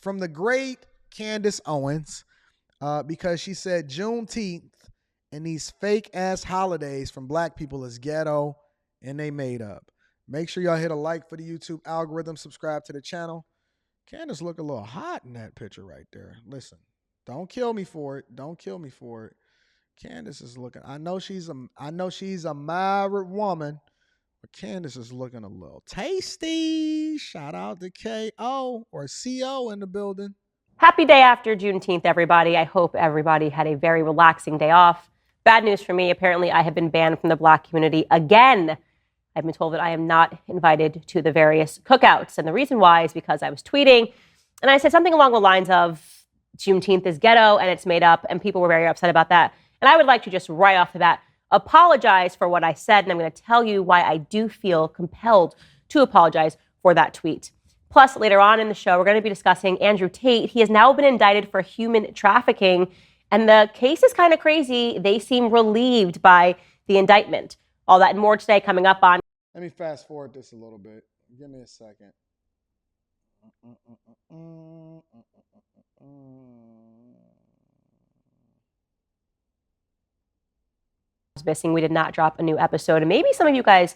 from the great Candace Owens because she said Juneteenth and these fake ass holidays from black people is ghetto and they made up. Make sure y'all hit a like for the YouTube algorithm, subscribe to the channel. Candace look a little hot in that picture right there. Listen, don't kill me for it. Don't kill me for it. Candace is looking. I know she's a married woman, but Candace is looking a little tasty. Shout out to KO or CO in the building. Happy day after Juneteenth, everybody. I hope everybody had a very relaxing day off. Bad news for me. Apparently, I have been banned from the black community again. I've been told that I am not invited to the various cookouts. And the reason why is because I was tweeting and I said something along the lines of Juneteenth is ghetto and it's made up, and people were very upset about that. And I would like to just right off the bat apologize for what I said. And I'm going to tell you why I do feel compelled to apologize for that tweet. Plus, later on in the show, we're going to be discussing Andrew Tate. He has now been indicted for human trafficking. And the case is kind of crazy. They seem relieved by the indictment. All that and more today coming up on. Let me fast forward this a little bit. Give me a second. Missing. We did not drop a new episode. And maybe some of you guys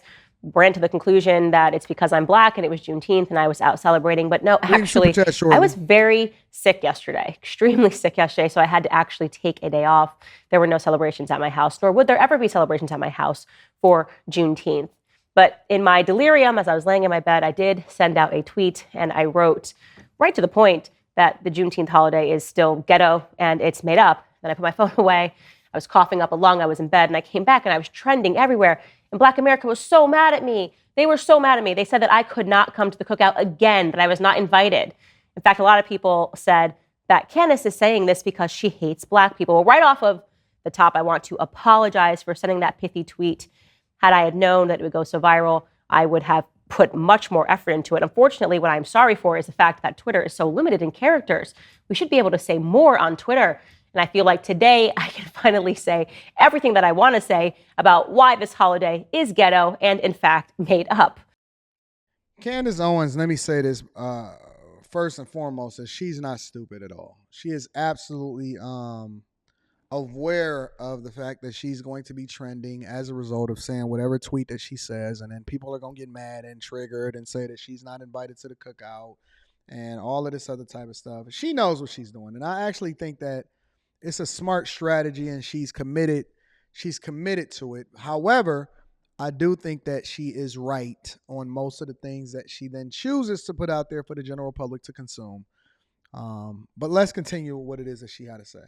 ran to the conclusion that it's because I'm black and it was Juneteenth and I was out celebrating. But no, actually, I was very sick yesterday, extremely sick yesterday. So I had to actually take a day off. There were no celebrations at my house, nor would there ever be celebrations at my house for Juneteenth. But in my delirium, as I was laying in my bed, I did send out a tweet and I wrote right to the point that the Juneteenth holiday is still ghetto and it's made up. Then I put my phone away. I was coughing up a lung. I was in bed and I came back and I was trending everywhere. And Black America was so mad at me. They were so mad at me. They said that I could not come to the cookout again, that I was not invited. In fact, a lot of people said that Candace is saying this because she hates black people. Well, right off of the top, I want to apologize for sending that pithy tweet. Had I had known that it would go so viral, I would have put much more effort into it. Unfortunately, what I'm sorry for is the fact that Twitter is so limited in characters. We should be able to say more on Twitter. And I feel like today I can finally say everything that I want to say about why this holiday is ghetto and, in fact, made up. Candace Owens, let me say this first and foremost, is she's not stupid at all. She is absolutely aware of the fact that she's going to be trending as a result of saying whatever tweet that she says, and then people are going to get mad and triggered and say that she's not invited to the cookout and all of this other type of stuff. She knows what she's doing, and I actually think that it's a smart strategy, and she's committed to it. However, I do think that she is right on most of the things that she then chooses to put out there for the general public to consume. But let's continue with what it is that she had to say.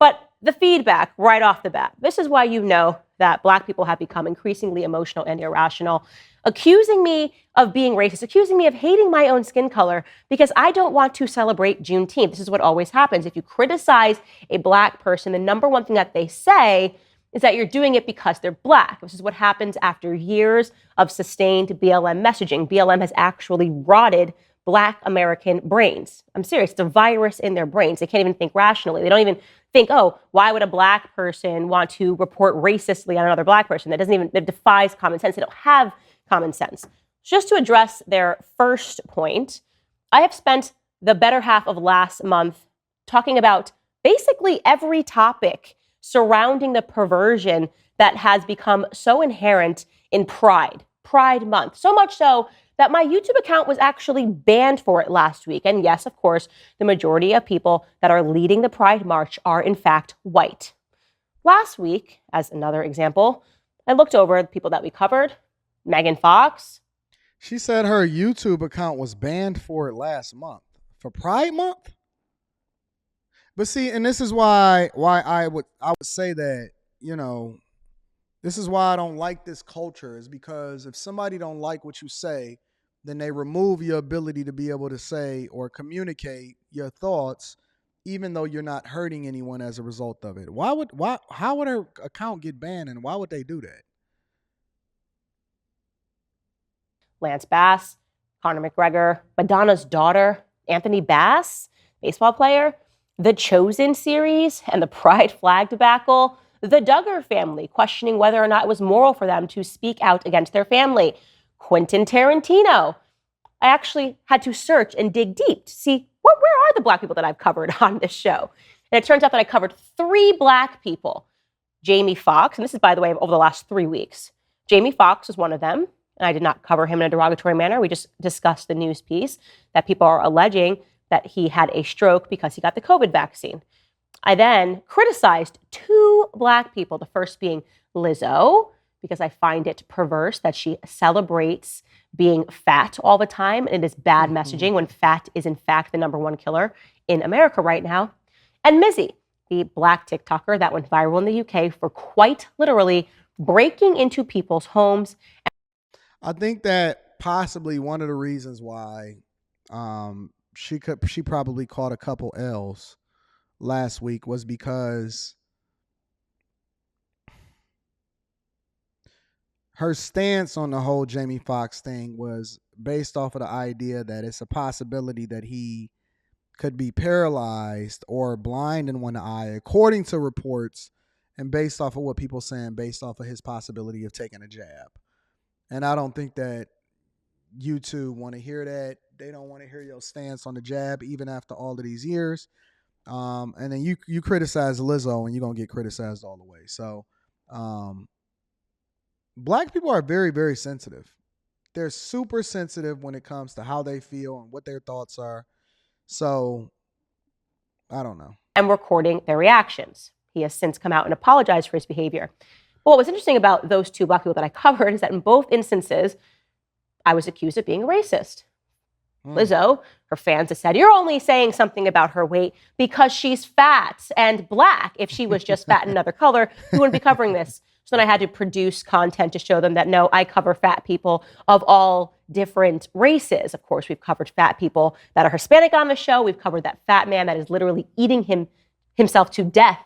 But the feedback right off the bat, this is why you know that black people have become increasingly emotional and irrational, accusing me of being racist, accusing me of hating my own skin color because I don't want to celebrate Juneteenth. This is what always happens. If you criticize a black person, the number one thing that they say is that you're doing it because they're black. This is what happens after years of sustained BLM messaging. BLM has actually rotted Black American brains. I'm serious. It's a virus in their brains. They can't even think rationally. They don't even think, oh, why would a black person want to report racistly on another black person? That defies common sense. They don't have common sense. Just to address their first point, I have spent the better half of last month talking about basically every topic surrounding the perversion that has become so inherent in Pride Month. So much so that my YouTube account was actually banned for it last week. And yes, of course, the majority of people that are leading the Pride March are in fact white. Last week, as another example, I looked over the people that we covered. Megan Fox. She said her YouTube account was banned for it last month. For Pride Month? But see, and this is why I would say that, you know, this is why I don't like this culture, is because if somebody don't like what you say, then they remove your ability to be able to say or communicate your thoughts, even though you're not hurting anyone as a result of it. How would her account get banned, and why would they do that? Lance Bass, Conor McGregor, Madonna's daughter, Anthony Bass, baseball player, The Chosen series, and the Pride flag debacle, the Duggar family questioning whether or not it was moral for them to speak out against their family, Quentin Tarantino, I actually had to search and dig deep to see where are the Black people that I've covered on this show. And it turns out that I covered 3 Black people. Jamie Foxx, and this is, by the way, over the last 3 weeks. Jamie Foxx was one of them, and I did not cover him in a derogatory manner. We just discussed the news piece that people are alleging that he had a stroke because he got the COVID vaccine. I then criticized 2 Black people, the first being Lizzo, because I find it perverse that she celebrates being fat all the time. And it is bad messaging when fat is, in fact, the #1 killer in America right now. And Mizzy, the Black TikToker that went viral in the UK for quite literally breaking into people's homes. I think that possibly one of the reasons why she probably caught a couple L's last week was because her stance on the whole Jamie Foxx thing was based off of the idea that it's a possibility that he could be paralyzed or blind in one eye, according to reports, and based off of what people saying, based off of his possibility of taking a jab. And I don't think that YouTube want to hear that. They don't want to hear your stance on the jab, even after all of these years. And then you criticize Lizzo, and you're gonna get criticized all the way. So, Black people are very, very sensitive. They're super sensitive when it comes to how they feel and what their thoughts are. So, I don't know. And recording their reactions. He has since come out and apologized for his behavior. But what was interesting about those 2 Black people that I covered is that in both instances, I was accused of being a racist. Lizzo, her fans have said, you're only saying something about her weight because she's fat and Black. If she was just fat in another color, we wouldn't be covering this. So then I had to produce content to show them that, no, I cover fat people of all different races. Of course, we've covered fat people that are Hispanic on the show. We've covered that fat man that is literally eating himself to death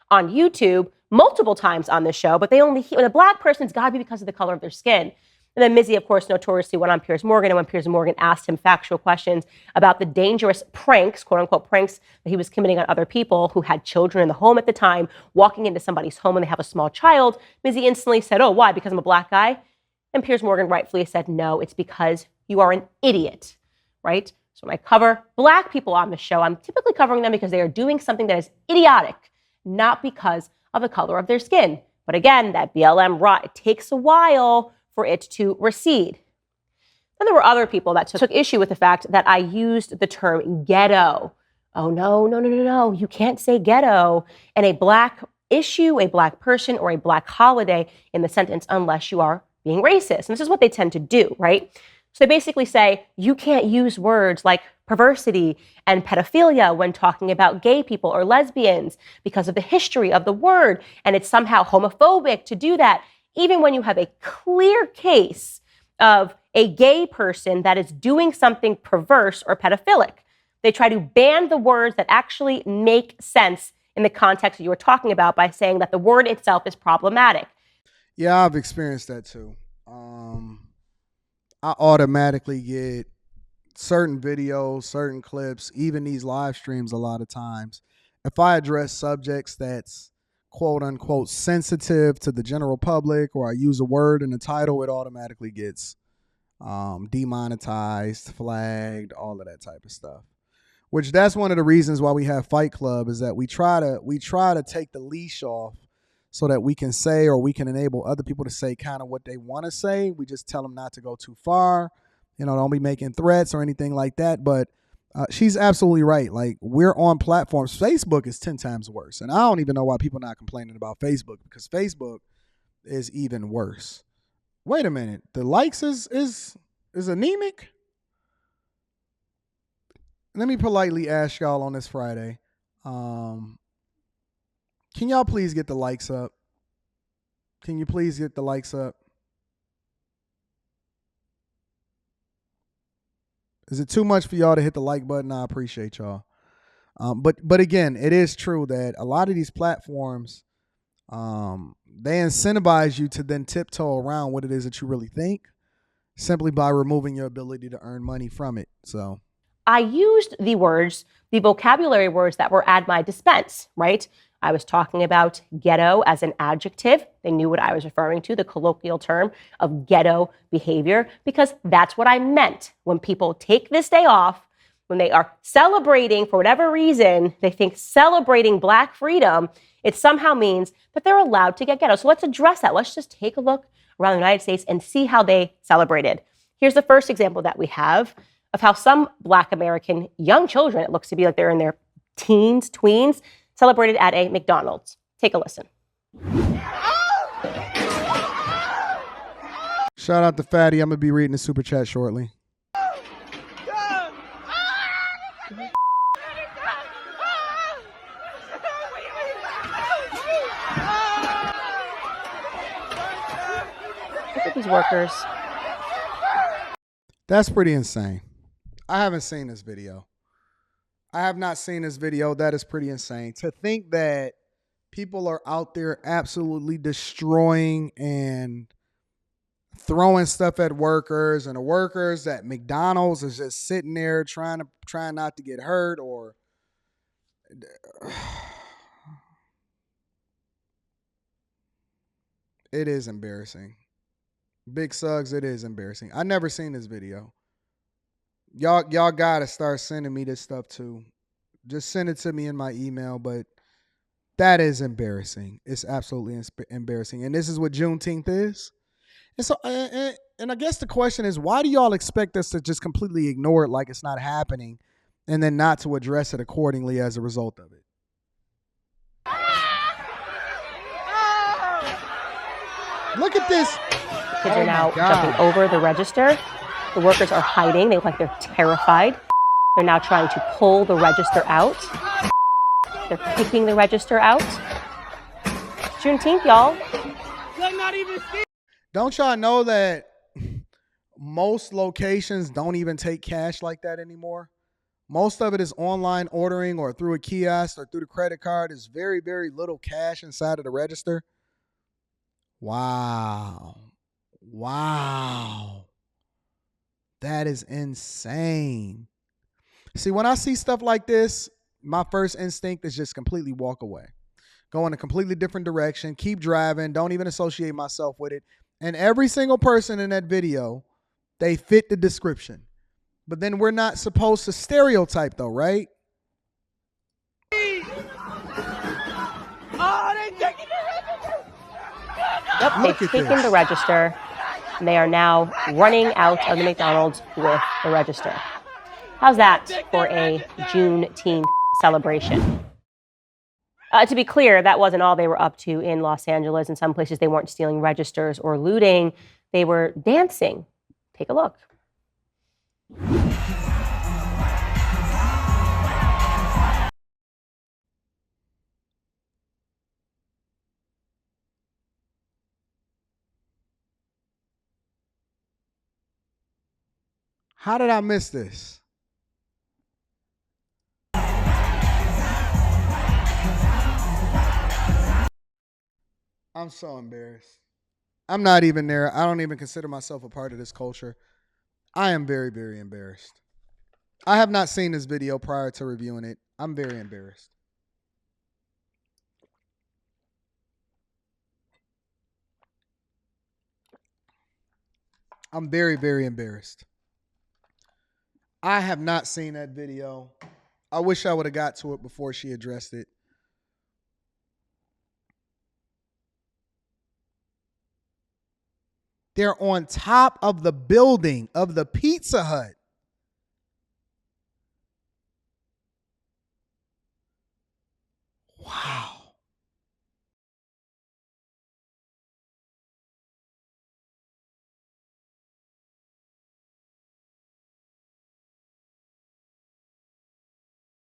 on YouTube multiple times on this show. But a Black person's got to be because of the color of their skin. And then Mizzy, of course, notoriously went on Piers Morgan, and when Piers Morgan asked him factual questions about the dangerous pranks, quote unquote pranks, that he was committing on other people who had children in the home at the time, walking into somebody's home when they have a small child, Mizzy instantly said, oh, why? Because I'm a Black guy? And Piers Morgan rightfully said, no, it's because you are an idiot, right? So when I cover Black people on the show, I'm typically covering them because they are doing something that is idiotic, not because of the color of their skin. But again, that BLM rot, it takes a while for it to recede. Then there were other people that took issue with the fact that I used the term ghetto. Oh, no. You can't say ghetto and a Black issue, a Black person, or a Black holiday in the sentence unless you are being racist. And this is what they tend to do, right? So they basically say you can't use words like perversity and pedophilia when talking about gay people or lesbians because of the history of the word. And it's somehow homophobic to do that, even when you have a clear case of a gay person that is doing something perverse or pedophilic. They try to ban the words that actually make sense in the context that you were talking about by saying that the word itself is problematic. Yeah, I've experienced that too. I automatically get certain videos, certain clips, even these live streams a lot of times. If I address subjects that's quote unquote sensitive to the general public, or I use a word in the title, it automatically gets demonetized, flagged, all of that type of stuff. Which that's one of the reasons why we have Fight Club, is that we try to take the leash off so that we can say, or we can enable other people to say kind of what they want to say. We just tell them not to go too far. Don't be making threats or anything like that. But she's absolutely right. Like, we're on platforms. Facebook is 10 times worse. And I don't even know why people are not complaining about Facebook, because Facebook is even worse. Wait a minute. The likes is anemic? Let me politely ask y'all on this Friday. Can y'all please get the likes up? Can you please get the likes up? Is it too much for y'all to hit the like button? I appreciate y'all. But again, it is true that a lot of these platforms, they incentivize you to then tiptoe around what it is that you really think, simply by removing your ability to earn money from it. So I used the vocabulary words that were at my dispense, right? I was talking about ghetto as an adjective. They knew what I was referring to, the colloquial term of ghetto behavior, because that's what I meant. When people take this day off, when they are celebrating for whatever reason, they think celebrating Black freedom, it somehow means that they're allowed to get ghetto. So let's address that. Let's just take a look around the United States and see how they celebrated. Here's the first example that we have of how some Black American young children, it looks to be like they're in their teens, tweens, celebrated at a McDonald's. Take a listen. Shout out to Fatty. I'm going to be reading the super chat shortly. Look at these workers. That's pretty insane. I haven't seen this video. I have not seen this video. That is pretty insane. To think that people are out there absolutely destroying and throwing stuff at workers, and the workers at McDonald's is just sitting there trying not to get hurt, or it is embarrassing. Big Suggs, it is embarrassing. I never seen this video. Y'all gotta start sending me this stuff too. Just send it to me in my email, but that is embarrassing. It's absolutely embarrassing. And this is what Juneteenth is. And so, and I guess the question is, why do y'all expect us to just completely ignore it like it's not happening, and then not to address it accordingly as a result of it? Look at this. Kids are now jumping over the register. The workers are hiding. They look like they're terrified. They're now trying to pull the register out. They're kicking the register out. It's Juneteenth, y'all. Don't y'all know that most locations don't even take cash like that anymore? Most of it is online ordering or through a kiosk or through the credit card. There's very, very little cash inside of the register. Wow. That is insane. See, when I see stuff like this, my first instinct is just completely walk away. Go in a completely different direction. Keep driving. Don't even associate myself with it. And every single person in that video, they fit the description. But then we're not supposed to stereotype though, right? Yep, they've taken the register, and they are now running out of the McDonald's with the register. How's that for a Juneteenth celebration? To be clear, that wasn't all they were up to in Los Angeles. In some places, they weren't stealing registers or looting. They were dancing. Take a look. How did I miss this? I'm so embarrassed. I'm not even there. I don't even consider myself a part of this culture. I am very, very embarrassed. I have not seen this video prior to reviewing it. I'm very embarrassed. I'm very, very embarrassed. I have not seen that video. I wish I would have got to it before she addressed it. They're on top of the building of the Pizza Hut.